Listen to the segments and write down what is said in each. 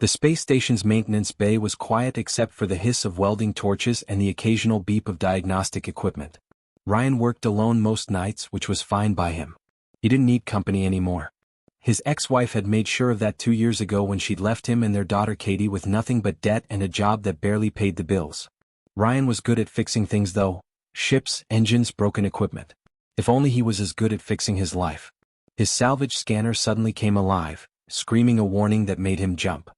The space station's maintenance bay was quiet except for the hiss of welding torches and the occasional beep of diagnostic equipment. Ryan worked alone most nights, which was fine by him. He didn't need company anymore. His ex-wife had made sure of that 2 years ago when she'd left him and their daughter Katie with nothing but debt and a job that barely paid the bills. Ryan was good at fixing things though. Ships, engines, broken equipment. If only he was as good at fixing his life. His salvage scanner suddenly came alive, screaming a warning that made him jump.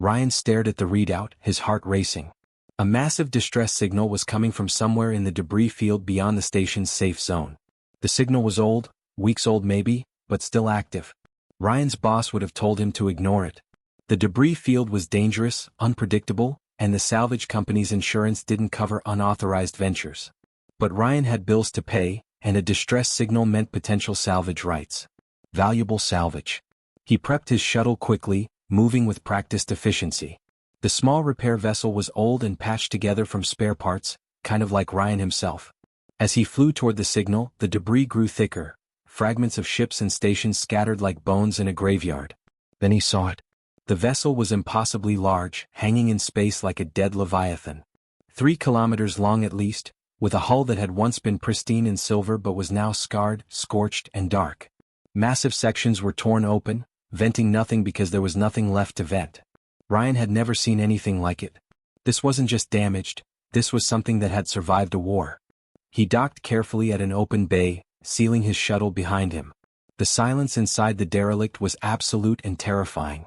Ryan stared at the readout, his heart racing. A massive distress signal was coming from somewhere in the debris field beyond the station's safe zone. The signal was old, weeks old maybe, but still active. Ryan's boss would have told him to ignore it. The debris field was dangerous, unpredictable, and the salvage company's insurance didn't cover unauthorized ventures. But Ryan had bills to pay, and a distress signal meant potential salvage rights. Valuable salvage. He prepped his shuttle quickly, moving with practiced efficiency. The small repair vessel was old and patched together from spare parts, kind of like Ryan himself. As he flew toward the signal, the debris grew thicker, fragments of ships and stations scattered like bones in a graveyard. Then he saw it. The vessel was impossibly large, hanging in space like a dead leviathan. 3 kilometers long at least, with a hull that had once been pristine in silver but was now scarred, scorched, and dark. Massive sections were torn open, venting nothing because there was nothing left to vent. Ryan had never seen anything like it. This wasn't just damaged, this was something that had survived a war. He docked carefully at an open bay, sealing his shuttle behind him. The silence inside the derelict was absolute and terrifying.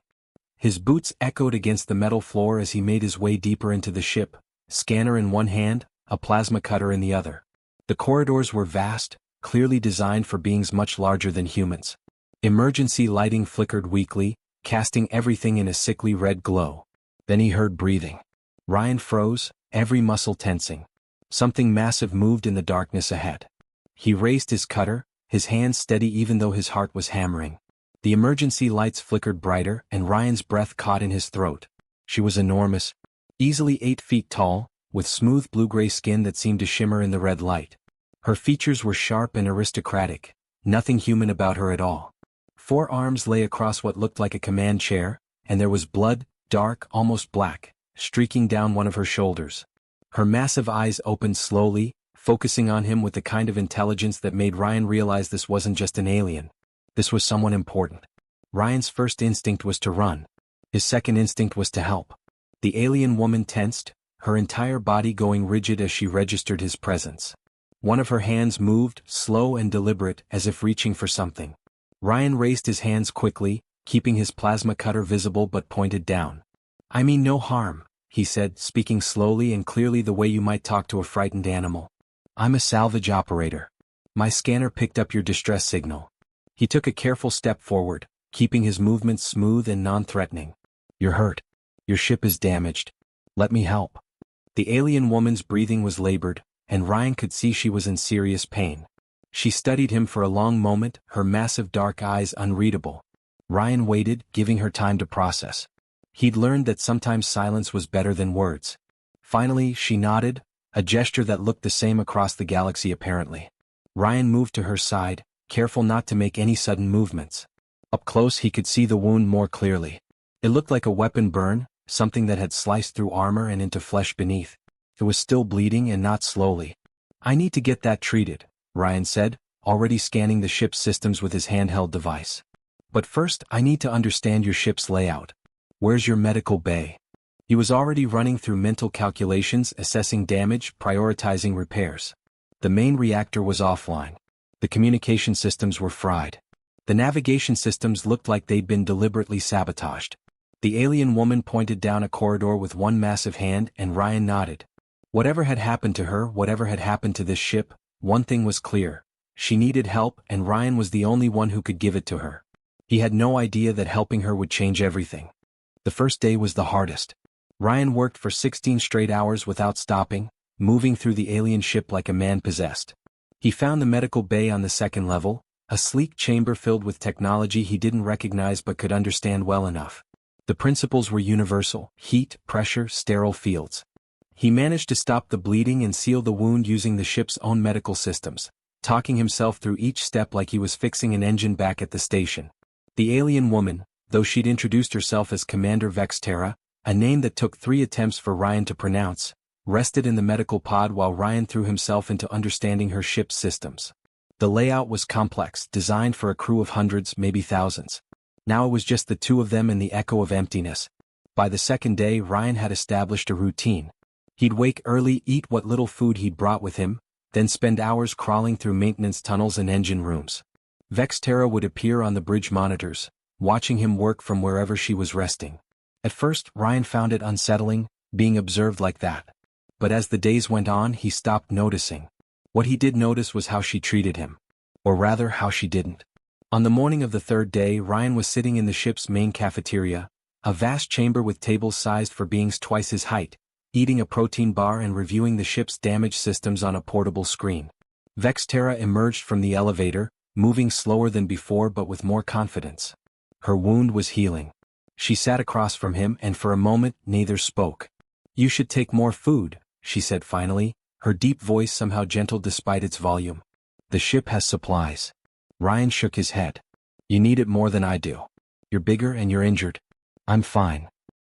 His boots echoed against the metal floor as he made his way deeper into the ship, scanner in one hand, a plasma cutter in the other. The corridors were vast, clearly designed for beings much larger than humans. Emergency lighting flickered weakly, casting everything in a sickly red glow. Then he heard breathing. Ryan froze, every muscle tensing. Something massive moved in the darkness ahead. He raised his cutter, his hands steady even though his heart was hammering. The emergency lights flickered brighter and Ryan's breath caught in his throat. She was enormous, easily 8 feet tall, with smooth blue-gray skin that seemed to shimmer in the red light. Her features were sharp and aristocratic, nothing human about her at all. 4 arms lay across what looked like a command chair, and there was blood, dark, almost black, streaking down one of her shoulders. Her massive eyes opened slowly, focusing on him with the kind of intelligence that made Ryan realize this wasn't just an alien. This was someone important. Ryan's first instinct was to run. His second instinct was to help. The alien woman tensed, her entire body going rigid as she registered his presence. One of her hands moved, slow and deliberate, as if reaching for something. Ryan raised his hands quickly, keeping his plasma cutter visible but pointed down. "I mean no harm," he said, speaking slowly and clearly the way you might talk to a frightened animal. "I'm a salvage operator. My scanner picked up your distress signal." He took a careful step forward, keeping his movements smooth and non-threatening. "You're hurt. Your ship is damaged. Let me help." The alien woman's breathing was labored, and Ryan could see she was in serious pain. She studied him for a long moment, her massive dark eyes unreadable. Ryan waited, giving her time to process. He'd learned that sometimes silence was better than words. Finally, she nodded, a gesture that looked the same across the galaxy apparently. Ryan moved to her side, careful not to make any sudden movements. Up close he could see the wound more clearly. It looked like a weapon burn, something that had sliced through armor and into flesh beneath. It was still bleeding and not slowly. "I need to get that treated," Ryan said, already scanning the ship's systems with his handheld device. "But first I need to understand your ship's layout. Where's your medical bay?" He was already running through mental calculations, assessing damage, prioritizing repairs. The main reactor was offline. The communication systems were fried. The navigation systems looked like they'd been deliberately sabotaged. The alien woman pointed down a corridor with one massive hand and Ryan nodded. Whatever had happened to her, whatever had happened to this ship, one thing was clear. She needed help and Ryan was the only one who could give it to her. He had no idea that helping her would change everything. The first day was the hardest. Ryan worked for 16 straight hours without stopping, moving through the alien ship like a man possessed. He found the medical bay on the 2nd level, a sleek chamber filled with technology he didn't recognize but could understand well enough. The principles were universal: heat, pressure, sterile fields. He managed to stop the bleeding and seal the wound using the ship's own medical systems, talking himself through each step like he was fixing an engine back at the station. The alien woman, though she'd introduced herself as Commander Vexterra, a name that took 3 attempts for Ryan to pronounce, rested in the medical pod while Ryan threw himself into understanding her ship's systems. The layout was complex, designed for a crew of hundreds, maybe thousands. Now it was just the 2 of them and the echo of emptiness. By the second day, Ryan had established a routine. He'd wake early, eat what little food he'd brought with him, then spend hours crawling through maintenance tunnels and engine rooms. Vexterra would appear on the bridge monitors, watching him work from wherever she was resting. At first, Ryan found it unsettling, being observed like that. But as the days went on, he stopped noticing. What he did notice was how she treated him. Or rather, how she didn't. On the morning of the 3rd day, Ryan was sitting in the ship's main cafeteria, a vast chamber with tables sized for beings twice his height, eating a protein bar and reviewing the ship's damaged systems on a portable screen. Vexterra emerged from the elevator, moving slower than before but with more confidence. Her wound was healing. She sat across from him and for a moment neither spoke. "You should take more food," she said finally, her deep voice somehow gentle despite its volume. "The ship has supplies." Ryan shook his head. "You need it more than I do. You're bigger and you're injured." "I'm fine."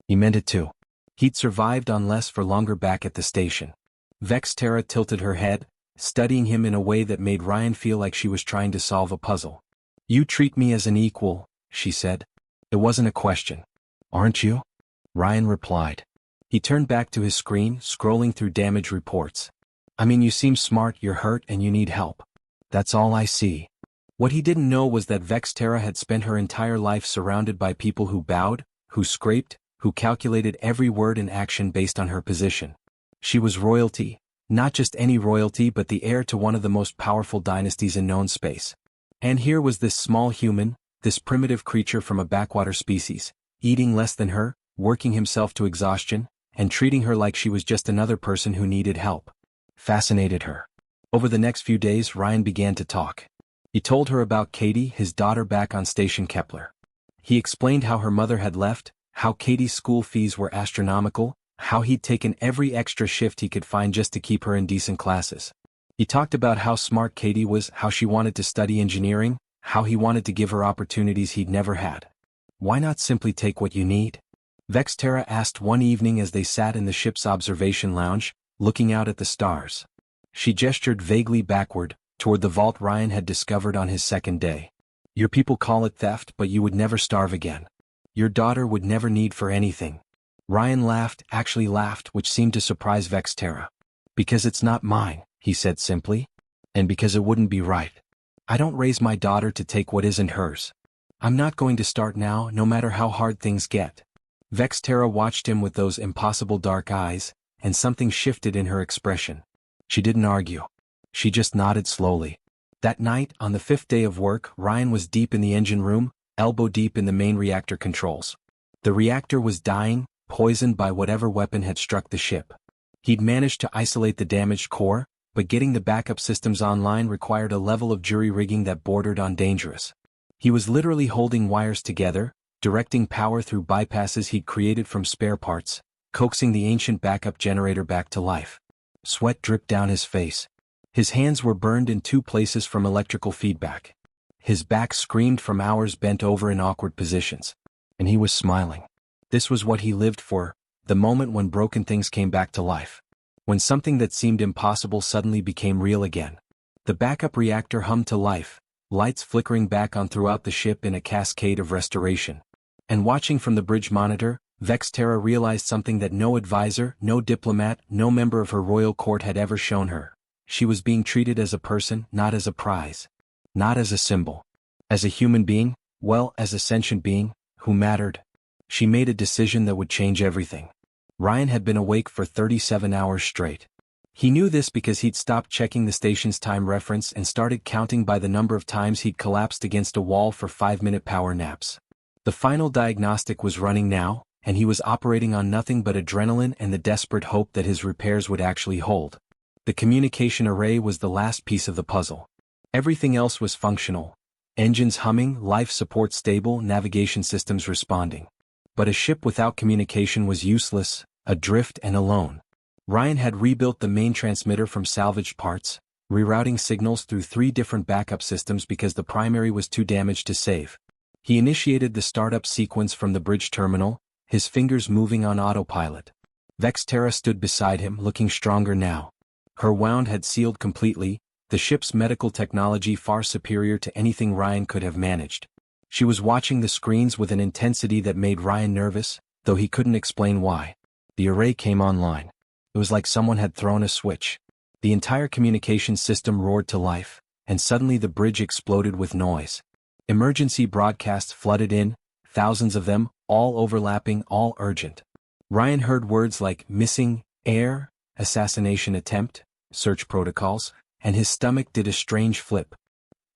He meant it too. He'd survived on less for longer back at the station. Vexterra tilted her head, studying him in a way that made Ryan feel like she was trying to solve a puzzle. "You treat me as an equal," she said. "It wasn't a question." "Aren't you?" Ryan replied. He turned back to his screen, scrolling through damage reports. "I mean, you seem smart, you're hurt and you need help. That's all I see." What he didn't know was that Vexterra had spent her entire life surrounded by people who bowed, who scraped, who calculated every word and action based on her position. She was royalty, not just any royalty but the heir to one of the most powerful dynasties in known space. And here was this small human, this primitive creature from a backwater species, eating less than her, working himself to exhaustion, and treating her like she was just another person who needed help. Fascinated her. Over the next few days, Ryan began to talk. He told her about Katie, his daughter back on Station Kepler. He explained how her mother had left, how Katie's school fees were astronomical, how he'd taken every extra shift he could find just to keep her in decent classes. He talked about how smart Katie was, how she wanted to study engineering, how he wanted to give her opportunities he'd never had. "Why not simply take what you need?" Vexterra asked one evening as they sat in the ship's observation lounge, looking out at the stars. She gestured vaguely backward, toward the vault Ryan had discovered on his 2nd day. "Your people call it theft, but you would never starve again. Your daughter would never need for anything." Ryan laughed, actually laughed, which seemed to surprise Vexterra. "Because it's not mine," he said simply. "And because it wouldn't be right. I don't raise my daughter to take what isn't hers. I'm not going to start now, no matter how hard things get." Vexterra watched him with those impossible dark eyes, and something shifted in her expression. She didn't argue. She just nodded slowly. That night, on the 5th day of work, Ryan was deep in the engine room, elbow deep in the main reactor controls. The reactor was dying, poisoned by whatever weapon had struck the ship. He'd managed to isolate the damaged core, but getting the backup systems online required a level of jury-rigging that bordered on dangerous. He was literally holding wires together, directing power through bypasses he'd created from spare parts, coaxing the ancient backup generator back to life. Sweat dripped down his face. His hands were burned in 2 places from electrical feedback. His back screamed from hours bent over in awkward positions. And he was smiling. This was what he lived for, the moment when broken things came back to life. When something that seemed impossible suddenly became real again. The backup reactor hummed to life, lights flickering back on throughout the ship in a cascade of restoration. And watching from the bridge monitor, Vexterra realized something that no advisor, no diplomat, no member of her royal court had ever shown her. She was being treated as a person, not as a prize. Not as a symbol. As a human being, well, as a sentient being, who mattered. She made a decision that would change everything. Ryan had been awake for 37 hours straight. He knew this because he'd stopped checking the station's time reference and started counting by the number of times he'd collapsed against a wall for 5-minute power naps. The final diagnostic was running now, and he was operating on nothing but adrenaline and the desperate hope that his repairs would actually hold. The communication array was the last piece of the puzzle. Everything else was functional. Engines humming, life support stable, navigation systems responding. But a ship without communication was useless, adrift and alone. Ryan had rebuilt the main transmitter from salvaged parts, rerouting signals through 3 different backup systems because the primary was too damaged to save. He initiated the startup sequence from the bridge terminal, his fingers moving on autopilot. Vexterra stood beside him, looking stronger now. Her wound had sealed completely, the ship's medical technology far superior to anything Ryan could have managed. She was watching the screens with an intensity that made Ryan nervous, though he couldn't explain why. The array came online. It was like someone had thrown a switch. The entire communication system roared to life, and suddenly the bridge exploded with noise. Emergency broadcasts flooded in, thousands of them, all overlapping, all urgent. Ryan heard words like missing, air, assassination attempt, search protocols, and his stomach did a strange flip.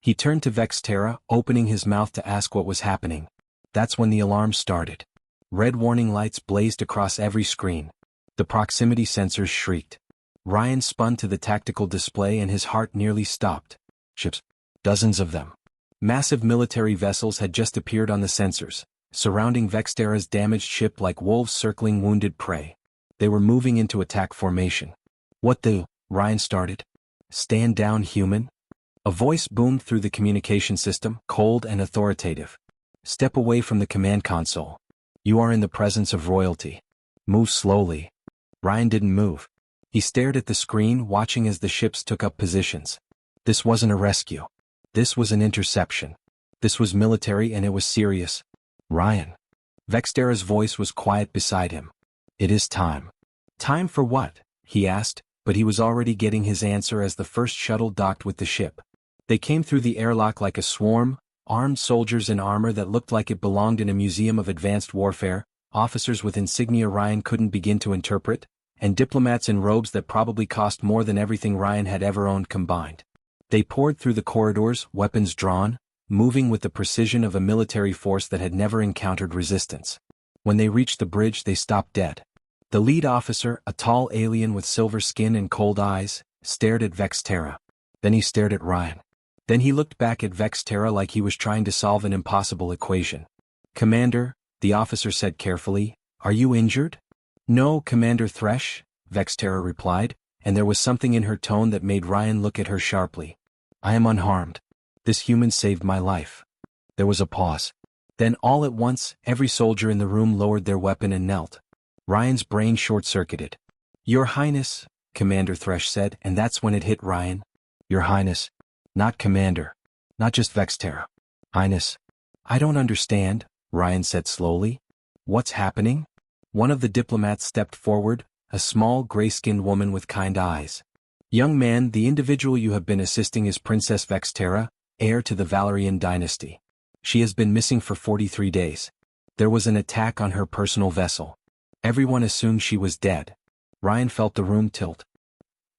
He turned to Vexterra, opening his mouth to ask what was happening. That's when the alarm started. Red warning lights blazed across every screen. The proximity sensors shrieked. Ryan spun to the tactical display and his heart nearly stopped. Ships. Dozens of them. Massive military vessels had just appeared on the sensors, surrounding Vexterra's damaged ship like wolves circling wounded prey. They were moving into attack formation. What the? Ryan started. Stand down, human. A voice boomed through the communication system, cold and authoritative. Step away from the command console. You are in the presence of royalty. Move slowly. Ryan didn't move. He stared at the screen, watching as the ships took up positions. This wasn't a rescue. This was an interception. This was military and it was serious. Ryan. Vexterra's voice was quiet beside him. It is time. Time for what? He asked, but he was already getting his answer as the first shuttle docked with the ship. They came through the airlock like a swarm, armed soldiers in armor that looked like it belonged in a museum of advanced warfare, officers with insignia Ryan couldn't begin to interpret, and diplomats in robes that probably cost more than everything Ryan had ever owned combined. They poured through the corridors, weapons drawn, moving with the precision of a military force that had never encountered resistance. When they reached the bridge, they stopped dead. The lead officer, a tall alien with silver skin and cold eyes, stared at Vexterra. Then he stared at Ryan. Then he looked back at Vexterra like he was trying to solve an impossible equation. Commander, the officer said carefully, are you injured? No, Commander Thresh, Vexterra replied, and there was something in her tone that made Ryan look at her sharply. I am unharmed. This human saved my life. There was a pause. Then all at once, every soldier in the room lowered their weapon and knelt. Ryan's brain short-circuited. Your Highness, Commander Thresh said, and that's when it hit Ryan. Your Highness. Not Commander. Not just Vexterra. Highness. I don't understand, Ryan said slowly. What's happening? One of the diplomats stepped forward, a small gray-skinned woman with kind eyes. Young man, the individual you have been assisting is Princess Vexterra, heir to the Valerian dynasty. She has been missing for 43 days. There was an attack on her personal vessel. Everyone assumed she was dead. Ryan felt the room tilt.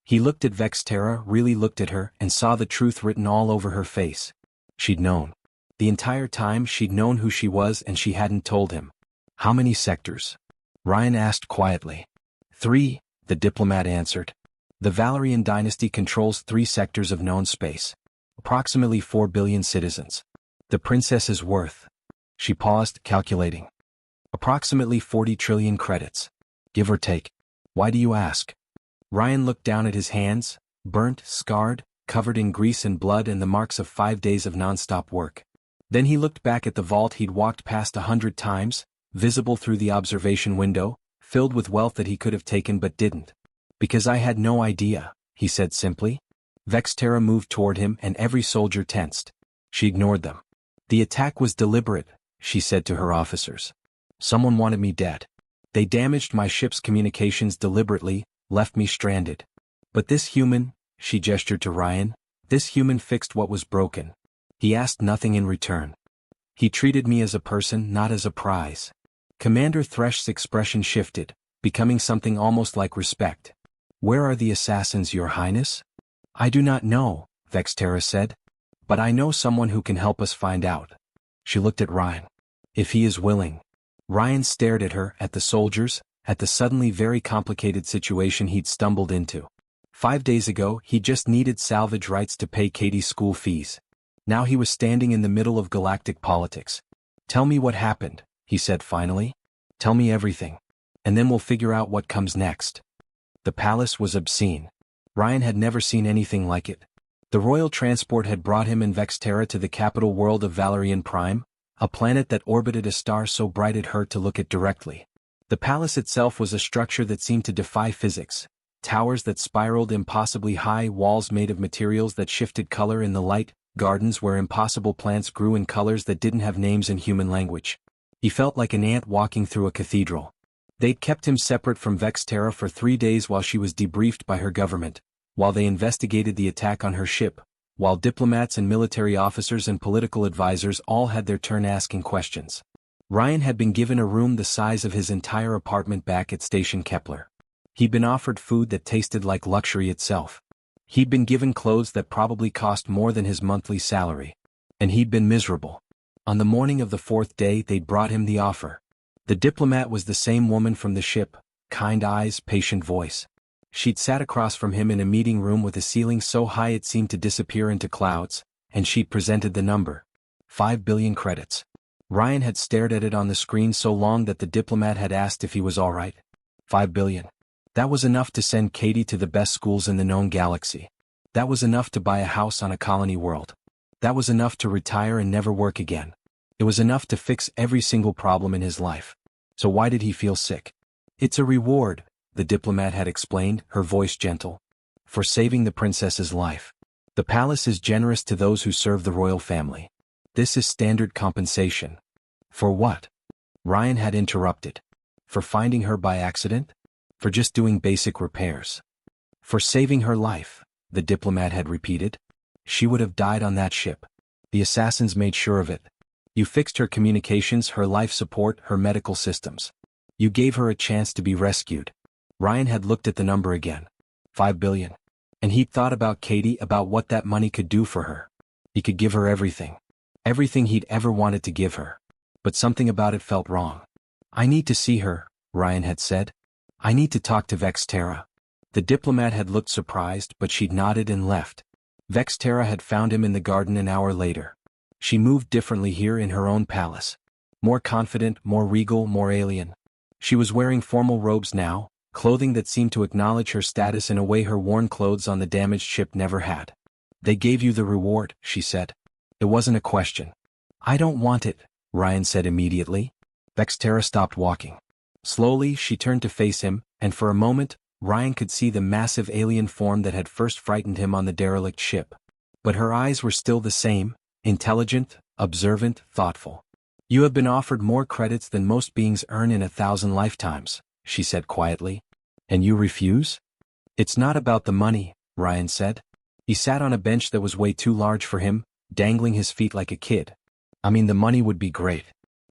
He looked at Vexterra, really looked at her, and saw the truth written all over her face. She'd known. The entire time she'd known who she was and she hadn't told him. How many sectors? Ryan asked quietly. 3, the diplomat answered. The Valerian dynasty controls 3 sectors of known space. Approximately 4 billion citizens. The princess's worth. She paused, calculating. Approximately 40 trillion credits. Give or take. Why do you ask? Ryan looked down at his hands, burnt, scarred, covered in grease and blood and the marks of 5 days of non-stop work. Then he looked back at the vault he'd walked past 100 times, visible through the observation window, filled with wealth that he could have taken but didn't. Because I had no idea, he said simply. Vexterra moved toward him and every soldier tensed. She ignored them. The attack was deliberate, she said to her officers. Someone wanted me dead. They damaged my ship's communications deliberately, left me stranded. But this human, she gestured to Ryan, this human fixed what was broken. He asked nothing in return. He treated me as a person, not as a prize. Commander Thresh's expression shifted, becoming something almost like respect. Where are the assassins, Your Highness? I do not know, Vexterra said. But I know someone who can help us find out. She looked at Ryan. If he is willing. Ryan stared at her, at the soldiers, at the suddenly very complicated situation he'd stumbled into. 5 days ago, he just needed salvage rights to pay Katie's school fees. Now he was standing in the middle of galactic politics. Tell me what happened, he said finally. Tell me everything. And then we'll figure out what comes next. The palace was obscene. Ryan had never seen anything like it. The royal transport had brought him and Vexterra to the capital world of Valerian Prime, a planet that orbited a star so bright it hurt to look at directly. The palace itself was a structure that seemed to defy physics. Towers that spiraled impossibly high, walls made of materials that shifted color in the light, gardens where impossible plants grew in colors that didn't have names in human language. He felt like an ant walking through a cathedral. They'd kept him separate from Vexterra for 3 days while she was debriefed by her government, while they investigated the attack on her ship, while diplomats and military officers and political advisors all had their turn asking questions. Ryan had been given a room the size of his entire apartment back at Station Kepler. He'd been offered food that tasted like luxury itself. He'd been given clothes that probably cost more than his monthly salary. And he'd been miserable. On the morning of the 4th day they'd brought him the offer. The diplomat was the same woman from the ship, kind eyes, patient voice. She'd sat across from him in a meeting room with a ceiling so high it seemed to disappear into clouds, and she'd presented the number. 5 billion credits. Ryan had stared at it on the screen so long that the diplomat had asked if he was all right. 5 billion. That was enough to send Katie to the best schools in the known galaxy. That was enough to buy a house on a colony world. That was enough to retire and never work again. It was enough to fix every single problem in his life. So why did he feel sick? It's a reward, the diplomat had explained, her voice gentle. For saving the princess's life. The palace is generous to those who serve the royal family. This is standard compensation. For what? Ryan had interrupted. For finding her by accident? For just doing basic repairs. For saving her life, the diplomat had repeated. She would have died on that ship. The assassins made sure of it. You fixed her communications, her life support, her medical systems. You gave her a chance to be rescued. Ryan had looked at the number again. 5 billion. And he'd thought about Katie, about what that money could do for her. He could give her everything. Everything he'd ever wanted to give her. But something about it felt wrong. I need to see her, Ryan had said. I need to talk to Vexterra. The diplomat had looked surprised, but she'd nodded and left. Vexterra had found him in the garden an hour later. She moved differently here in her own palace. More confident, more regal, more alien. She was wearing formal robes now, clothing that seemed to acknowledge her status in a way her worn clothes on the damaged ship never had. They gave you the reward, she said. It wasn't a question. I don't want it, Ryan said immediately. Vexterra stopped walking. Slowly, she turned to face him, and for a moment, Ryan could see the massive alien form that had first frightened him on the derelict ship. But her eyes were still the same, intelligent, observant, thoughtful. You have been offered more credits than most beings earn in 1,000 lifetimes, she said quietly. And you refuse? It's not about the money, Ryan said. He sat on a bench that was way too large for him, dangling his feet like a kid. I mean, the money would be great.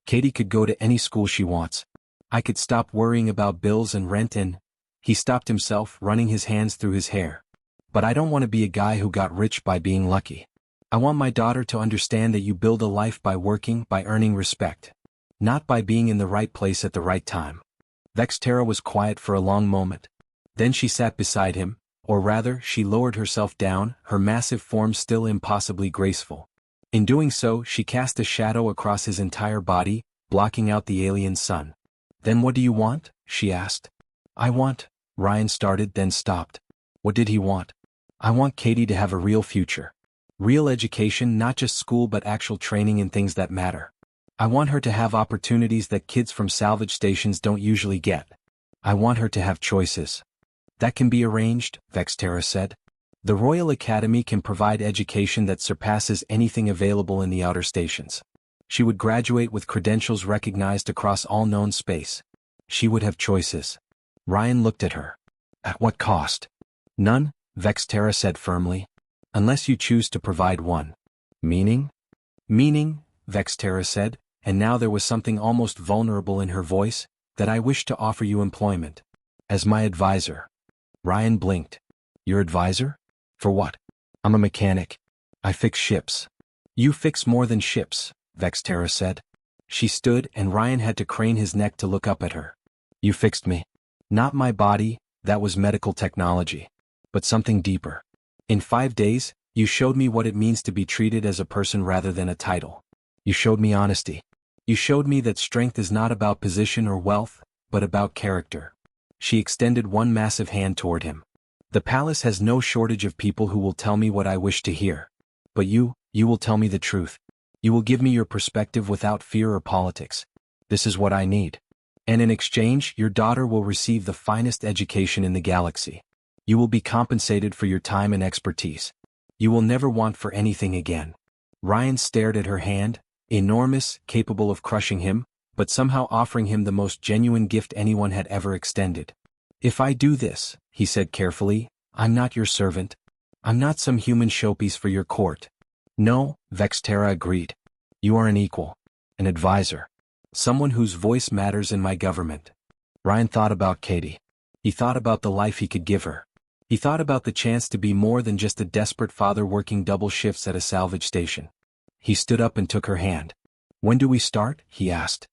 Katie could go to any school she wants. I could stop worrying about bills and rent and... He stopped himself, running his hands through his hair. But I don't want to be a guy who got rich by being lucky. I want my daughter to understand that you build a life by working, by earning respect. Not by being in the right place at the right time. Vexterra was quiet for a long moment. Then she sat beside him, or rather, she lowered herself down, her massive form still impossibly graceful. In doing so, she cast a shadow across his entire body, blocking out the alien sun. Then what do you want? She asked. I want... Ryan started, then stopped. What did he want? I want Katie to have a real future. Real education, not just school but actual training in things that matter. I want her to have opportunities that kids from salvage stations don't usually get. I want her to have choices. That can be arranged, Vexterra said. The Royal Academy can provide education that surpasses anything available in the outer stations. She would graduate with credentials recognized across all known space. She would have choices. Ryan looked at her. At what cost? None, Vexterra said firmly. Unless you choose to provide one. Meaning? Meaning, Vexterra said, and now there was something almost vulnerable in her voice, that I wish to offer you employment. As my advisor. Ryan blinked. Your advisor? For what? I'm a mechanic. I fix ships. You fix more than ships, Vexterra said. She stood and Ryan had to crane his neck to look up at her. You fixed me. Not my body, that was medical technology. But something deeper. In 5 days, you showed me what it means to be treated as a person rather than a title. You showed me honesty. You showed me that strength is not about position or wealth, but about character. She extended one massive hand toward him. The palace has no shortage of people who will tell me what I wish to hear. But you will tell me the truth. You will give me your perspective without fear or politics. This is what I need. And in exchange, your daughter will receive the finest education in the galaxy. You will be compensated for your time and expertise. You will never want for anything again. Ryan stared at her hand, enormous, capable of crushing him, but somehow offering him the most genuine gift anyone had ever extended. If I do this, he said carefully, I'm not your servant. I'm not some human showpiece for your court. No, Vextera agreed. You are an equal. An advisor. Someone whose voice matters in my government. Ryan thought about Katie. He thought about the life he could give her. He thought about the chance to be more than just a desperate father working double shifts at a salvage station. He stood up and took her hand. When do we start? He asked.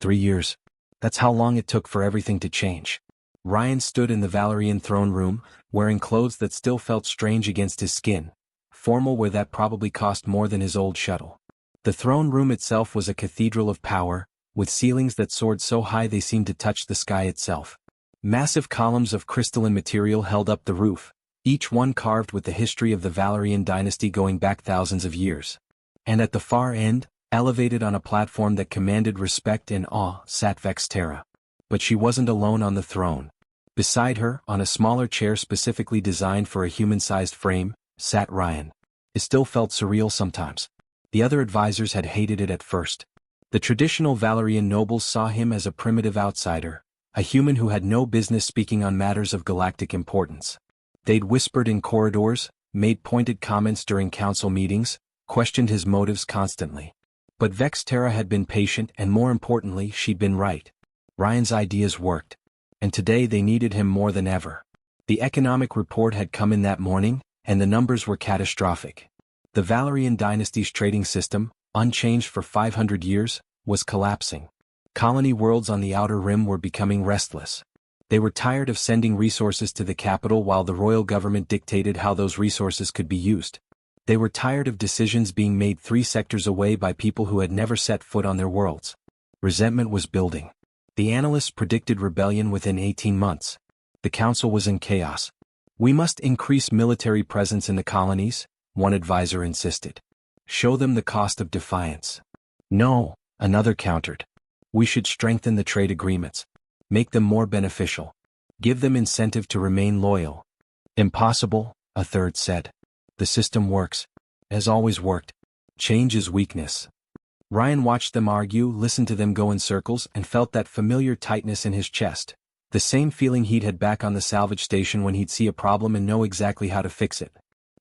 3 years. That's how long it took for everything to change. Ryan stood in the Valerian throne room, wearing clothes that still felt strange against his skin, formal where that probably cost more than his old shuttle. The throne room itself was a cathedral of power, with ceilings that soared so high they seemed to touch the sky itself. Massive columns of crystalline material held up the roof, each one carved with the history of the Valerian dynasty going back thousands of years. And at the far end, elevated on a platform that commanded respect and awe, sat Vextera. But she wasn't alone on the throne. Beside her, on a smaller chair specifically designed for a human-sized frame, sat Ryan. It still felt surreal sometimes. The other advisors had hated it at first. The traditional Valerian nobles saw him as a primitive outsider, a human who had no business speaking on matters of galactic importance. They'd whispered in corridors, made pointed comments during council meetings, questioned his motives constantly. But Vextera had been patient and more importantly she'd been right. Ryan's ideas worked. And today they needed him more than ever. The economic report had come in that morning, and the numbers were catastrophic. The Valerian dynasty's trading system, unchanged for 500 years, was collapsing. Colony worlds on the outer rim were becoming restless. They were tired of sending resources to the capital while the royal government dictated how those resources could be used. They were tired of decisions being made 3 sectors away by people who had never set foot on their worlds. Resentment was building. The analysts predicted rebellion within 18 months. The council was in chaos. We must increase military presence in the colonies, one advisor insisted. Show them the cost of defiance. No, another countered. We should strengthen the trade agreements. Make them more beneficial. Give them incentive to remain loyal. Impossible, a third said. The system works. Has always worked. Change is weakness. Ryan watched them argue, listened to them go in circles, and felt that familiar tightness in his chest. The same feeling he'd had back on the salvage station when he'd see a problem and know exactly how to fix it.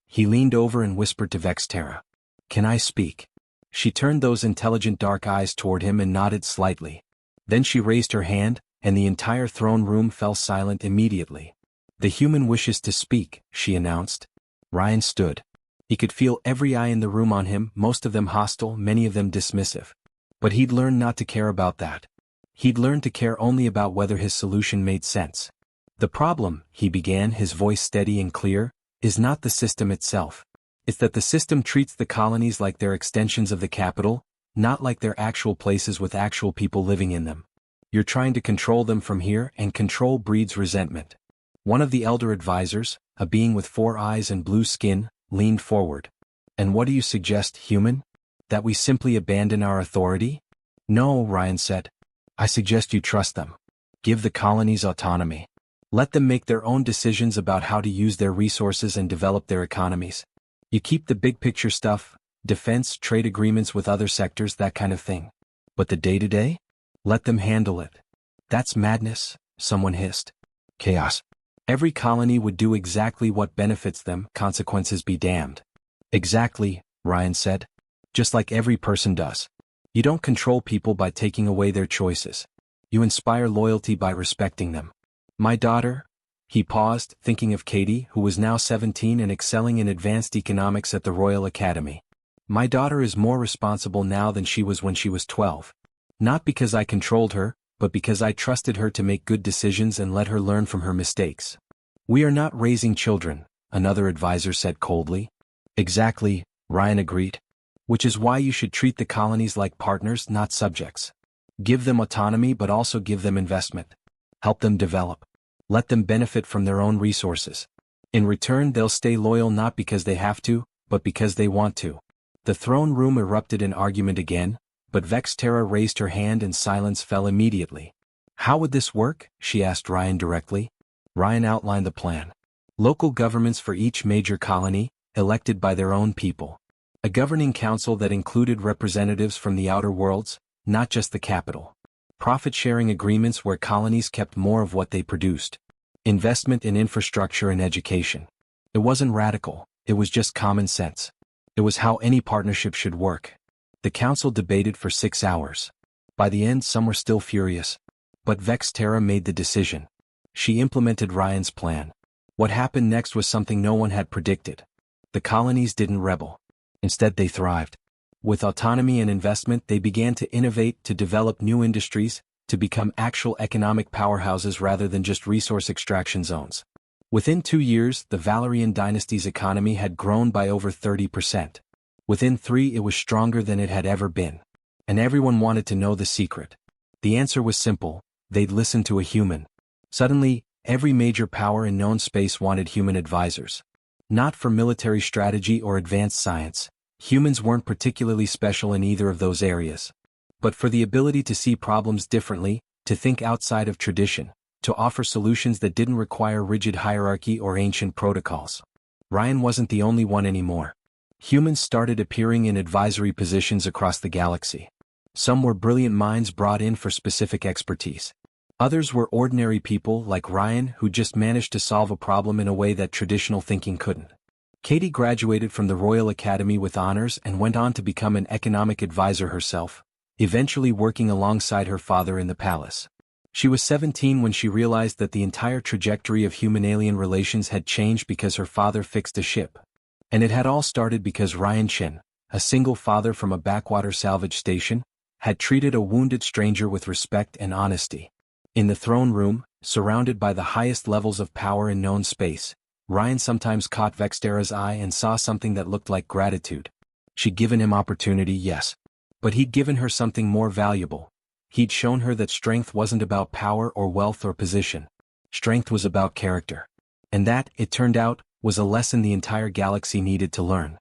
He leaned over and whispered to Vextera. Can I speak? She turned those intelligent dark eyes toward him and nodded slightly. Then she raised her hand, and the entire throne room fell silent immediately. The human wishes to speak, she announced. Ryan stood. He could feel every eye in the room on him, most of them hostile, many of them dismissive. But he'd learned not to care about that. He'd learned to care only about whether his solution made sense. The problem, he began, his voice steady and clear, is not the system itself. It's that the system treats the colonies like they're extensions of the capital, not like they're actual places with actual people living in them. You're trying to control them from here, and control breeds resentment. One of the elder advisors, a being with 4 eyes and blue skin, leaned forward. And what do you suggest, human? That we simply abandon our authority? No, Ryan said. I suggest you trust them. Give the colonies autonomy. Let them make their own decisions about how to use their resources and develop their economies. You keep the big picture stuff, defense, trade agreements with other sectors, that kind of thing. But the day-to-day? Let them handle it. That's madness, someone hissed. Chaos. Every colony would do exactly what benefits them, consequences be damned. Exactly, Ryan said. Just like every person does. You don't control people by taking away their choices. You inspire loyalty by respecting them. My daughter? He paused, thinking of Katie, who was now 17 and excelling in advanced economics at the Royal Academy. My daughter is more responsible now than she was when she was 12. Not because I controlled her, but because I trusted her to make good decisions and let her learn from her mistakes. We are not raising children, another advisor said coldly. Exactly, Ryan agreed. Which is why you should treat the colonies like partners, not subjects. Give them autonomy but also give them investment. Help them develop. Let them benefit from their own resources. In return, they'll stay loyal not because they have to, but because they want to. The throne room erupted in argument again, but Vexterra raised her hand and silence fell immediately. How would this work? She asked Ryan directly. Ryan outlined the plan. Local governments for each major colony, elected by their own people. A governing council that included representatives from the outer worlds, not just the capital. Profit-sharing agreements where colonies kept more of what they produced. Investment in infrastructure and education. It wasn't radical, it was just common sense. It was how any partnership should work. The council debated for 6 hours. By the end some were still furious. But Vexterra made the decision. She implemented Ryan's plan. What happened next was something no one had predicted. The colonies didn't rebel. Instead they thrived. With autonomy and investment they began to innovate, to develop new industries, to become actual economic powerhouses rather than just resource extraction zones. Within 2 years, the Valerian dynasty's economy had grown by over 30%. Within 3 it was stronger than it had ever been. And everyone wanted to know the secret. The answer was simple, they'd listen to a human. Suddenly, every major power in known space wanted human advisors. Not for military strategy or advanced science. Humans weren't particularly special in either of those areas. But for the ability to see problems differently, to think outside of tradition, to offer solutions that didn't require rigid hierarchy or ancient protocols. Ryan wasn't the only one anymore. Humans started appearing in advisory positions across the galaxy. Some were brilliant minds brought in for specific expertise. Others were ordinary people like Ryan who just managed to solve a problem in a way that traditional thinking couldn't. Katie graduated from the Royal Academy with honors and went on to become an economic advisor herself, eventually working alongside her father in the palace. She was 17 when she realized that the entire trajectory of human-alien relations had changed because her father fixed a ship. And it had all started because Ryan Chin, a single father from a backwater salvage station, had treated a wounded stranger with respect and honesty. In the throne room, surrounded by the highest levels of power in known space, Ryan sometimes caught Vexterra's eye and saw something that looked like gratitude. She'd given him opportunity, yes. But he'd given her something more valuable. He'd shown her that strength wasn't about power or wealth or position. Strength was about character. And that, it turned out, was a lesson the entire galaxy needed to learn.